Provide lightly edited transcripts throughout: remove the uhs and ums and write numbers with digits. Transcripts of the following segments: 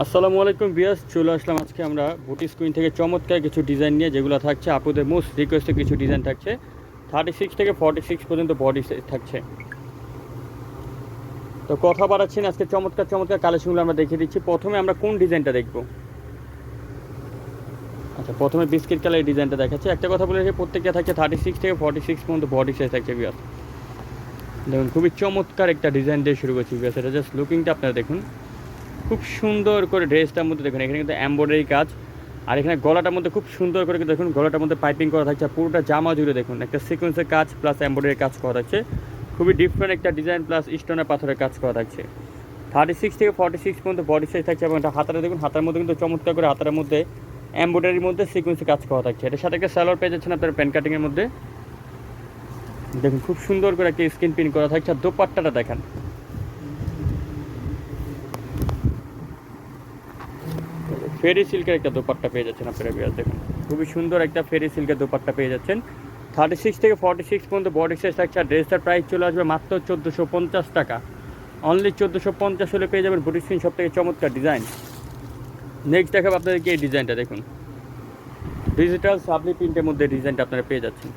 আসসালামু আলাইকুম বিয়াস, চলে আসলাম আজকে আমরা বুটিক স্কুইন থেকে চমৎকার কিছু ডিজাইন নিয়ে, যেগুলো থাকছে আপুদের মোস্ট রিকোয়েস্টেড কিছু ডিজাইন থাকছে। 36 থেকে 46 পর্যন্ত বডি সাইজ থাকছে। তো কথা বাড়াচ্ছি না, আজকে চমৎকার চমৎকার কালেকশনগুলো আমরা দেখিয়ে দিচ্ছি। প্রথমে আমরা কোন ডিজাইনটা দেখব? আচ্ছা, প্রথমে বিস্কিট কালার ডিজাইনটা দেখাচ্ছি। একটা কথা বলে রাখি, প্রত্যেকটা থাকছে 36 থেকে 46 পর্যন্ত বডি সাইজ থাকছে বিয়াস। দেখুন, খুবই চমৎকার একটা ডিজাইন দিয়ে শুরু করছি বিয়াস। এটা জাস্ট লুকিংটা আপনারা দেখুন, খুব সুন্দর করে ড্রেসটার মধ্যে দেখুন, এখানে কিন্তু এমব্রয়ডারি কাজ। আর এখানে গলাটার মধ্যে খুব সুন্দর করে দেখুন, গলাটার মধ্যে পাইপিং করা থাকছে। পুরোটা জামা জুড়ে দেখুন একটা সিকোয়েন্সের কাজ প্লাস এমব্রয়ডারি কাজ করা থাকছে। খুবই ডিফারেন্ট একটা ডিজাইন প্লাস স্টোনের পাথরের কাজ করা থাকছে। 36 থেকে 46 পর্যন্ত বডি সাইজ থাকছে। এবং এটা হাতাটা দেখুন, হাতার মধ্যে কিন্তু চমৎকার করে হাতার মধ্যে এমব্রয়ডারির মধ্যে সিকোয়েন্সের কাজ করা থাকছে। এটার সাথে একটা সালোয়ার পেয়ে যাচ্ছেন আপনার প্যান কাটিংয়ের মধ্যে। দেখুন, খুব সুন্দর করে একটা স্ক্রিন প্রিন্ট করা থাকছে। আর দোপাট্টাটা দেখান, ফেরি সিল্কের একটা দোপাট্টা পেয়ে যাচ্ছেন আপনারা বিয়াস। দেখুন, খুবই সুন্দর একটা ফেরি সিল্কের দোপাট্টা পেয়ে যাচ্ছেন। 36 থেকে 46 পর্যন্ত বডি সাইজ থাকছে। আর ড্রেসটার প্রাইস চলে আসবে মাত্র 1450 টাকা। অনলি 1450 হলে পেয়ে যাবেন বুটিক স্ক্রিন সব থেকে চমৎকার ডিজাইন। নেক্সট দেখাবো আপনাদেরকে এই ডিজাইনটা। দেখুন, ডিজিটাল সাবলি প্রিন্টের মধ্যে ডিজাইনটা আপনারা পেয়ে যাচ্ছেন।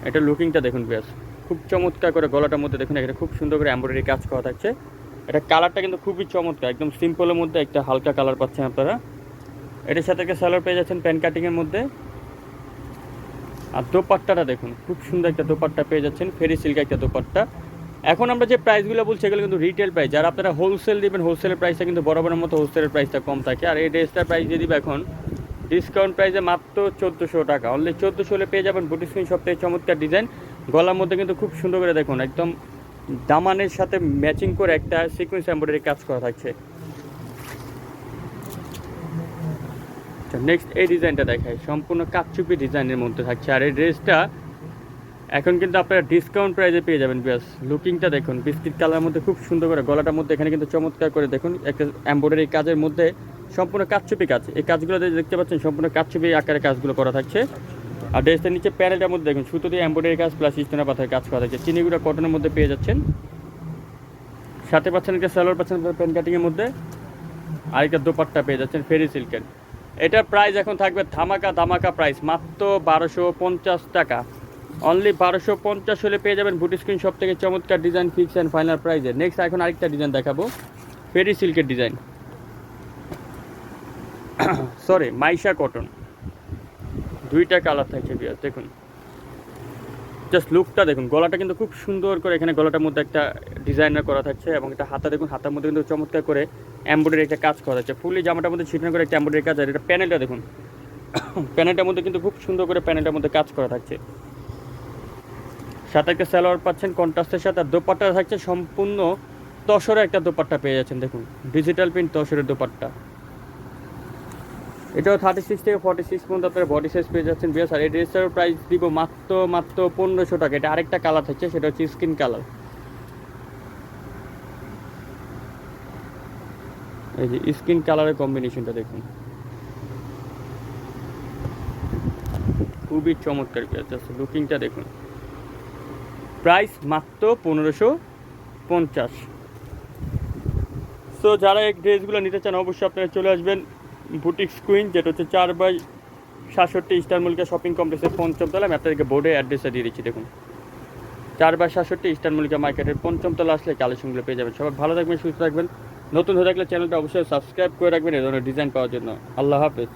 এটা লুকিংটা দেখুন বেশ, খুব চমৎকার করে গলাটার মধ্যে দেখুন, এখানে খুব সুন্দর করে এমব্রয়ডারি কাজ করা থাকছে। এটা কালারটা কিন্তু খুবই চমৎকার, একদম সিম্পলের মধ্যে একটা হালকা কালার পাচ্ছেন আপনারা। এটার সাথে একটা সালোয়ার পেয়ে যাচ্ছেন প্যান কাটিংয়ের মধ্যে। আর দোপাট্টাটা দেখুন, খুব সুন্দর একটা দোপাট্টা পেয়ে যাচ্ছেন, ফেরি সিল্কের একটা দোপাট্টা। এখন আমরা যে প্রাইসগুলো বলছি এগুলো কিন্তু রিটেল প্রাইস। যারা আপনারা হোলসেল দিবেন, হোলসেলের প্রাইসটা কিন্তু বরাবরের মতো হোলসেলের প্রাইসটা কম থাকে। আর এই ড্রেসটার প্রাইস দিয়ে দিবে এখন ডিসকাউন্ট প্রাইসে মাত্র 1400 টাকা। অনলি 1400 হলে পেয়ে যাবেন বুটিক স্ক্রিন সব থেকে চমৎকার ডিজাইন। গলার মধ্যে কিন্তু খুব সুন্দর করে দেখুন, একদম দামানের সাথে ম্যাচিং করে একটা সিকোয়েন্স এমব্রয়ডারি কাজ করা থাকছে। নেক্সট এই ডিজাইনটা দেখায়, সম্পূর্ণ কাচচুপি ডিজাইনের মধ্যে থাকছে। আর এই ড্রেসটা এখন কিন্তু আপনারা ডিসকাউন্ট প্রাইসে পেয়ে যাবেন ব্যাস। লুকিংটা দেখুন, বিস্কিট কালার মধ্যে খুব সুন্দর করে গলাটার মধ্যে এখানে কিন্তু চমৎকার করে দেখুন একটা এমব্রয়ডারি কাজের মধ্যে সম্পূর্ণ কাচচুপি কাজ। এই কাজগুলো দেখতে পাচ্ছেন সম্পূর্ণ কাচচুপি আকারে কাজগুলো করা থাকছে। আর ড্রেসটার নিচে প্যানেলটার মধ্যে দেখুন সুতো দিয়ে এমব্রয়ডারি কাজ প্লাস স্টোনের পাথরের কাজ করা থাকছে। চিনিগুড়া কটনের মধ্যে পেয়ে যাচ্ছেন। সাথে পাচ্ছেন একটা সালোয়ার পাচ্ছেন প্যান কাটিংয়ের মধ্যে। আর একটা দোপাট্টা পেয়ে যাচ্ছেন ফেরি সিল্কের। এটার প্রাইস এখন থাকবে ধামাকা ধামাকা প্রাইস, মাত্র 1250 টাকা। অনলি 1250 হলে পেয়ে যাবেন বুটিক স্ক্রিন সব থেকে চমৎকার ডিজাইন ফিক্স অ্যান্ড ফাইনাল প্রাইসে। নেক্সট এখন আরেকটা ডিজাইন দেখাবো, ফেরি সিল্কের ডিজাইন, সরি মাইশা কটন। দুইটা কালার থাকছে বিয়ার। দেখুন জাস্ট লুকটা দেখুন, গলাটা কিন্তু খুব সুন্দর করে এখানে গলাটার মধ্যে একটা ডিজাইনার করা থাকছে। এবং এটা হাতা দেখুন, হাতার মধ্যে কিন্তু চমৎকার করে এমব্রয়ডারি একটা কাজ করা থাকছে। ফুলি জামাটার মধ্যে ছিটানো করে একটা এমব্রয়ডারি কাজ। আর এটা প্যানেলটা দেখুন, প্যানেলটার মধ্যে কিন্তু খুব সুন্দর করে প্যানেলটার মধ্যে কাজ করা থাকছে। সাথে একটা সালোয়ার পাচ্ছেন কন্ট্রাস্টের সাথে। আর দোপাট্টা থাকছে সম্পূর্ণ তসরের একটা দোপাট্টা পেয়ে যাচ্ছেন। দেখুন ডিজিটাল প্রিন্ট তসরের দোপাট্টা। এটাও 36 থেকে 46 পর্যন্ত আপনার বডি সাইজ পেয়ে যাচ্ছেন বিয়াস। আর এই ড্রেসটার প্রাইস দিব মাত্র 1500 টাকা। এটা আরেকটা কালার থাকছে, সেটা হচ্ছে স্কিন কালার। এই যে স্কিন কালারের কম্বিনেশনটা দেখুন, খুবই চমৎকার বিয়াস। জাস্ট লুকিংটা দেখুন, প্রাইস মাত্র 1550। সো যারা এই ড্রেসগুলো নিতে চান অবশ্যই আপনারা চলে আসবেন বুটিক স্কুইন, যেটা হচ্ছে 4/67 ইস্টার মল্লিকা শপিং কমপ্লেক্সের 5ম তলা। আমি আপনাদেরকে বোর্ডে অ্যাড্রেসটা দিয়ে দিচ্ছি। দেখুন 4/67 ইস্টার মল্লিকা মার্কেটের 5ম তলা আসলে কালেকশনগুলো পেয়ে যাবেন। সবাই ভালো থাকবেন, সুস্থ থাকবেন। নতুন হয়ে থাকলে চ্যানেলটা অবশ্যই সাবস্ক্রাইব করে রাখবেন এই ধরনের ডিজাইন পাওয়ার জন্য। আল্লাহ হাফেজ।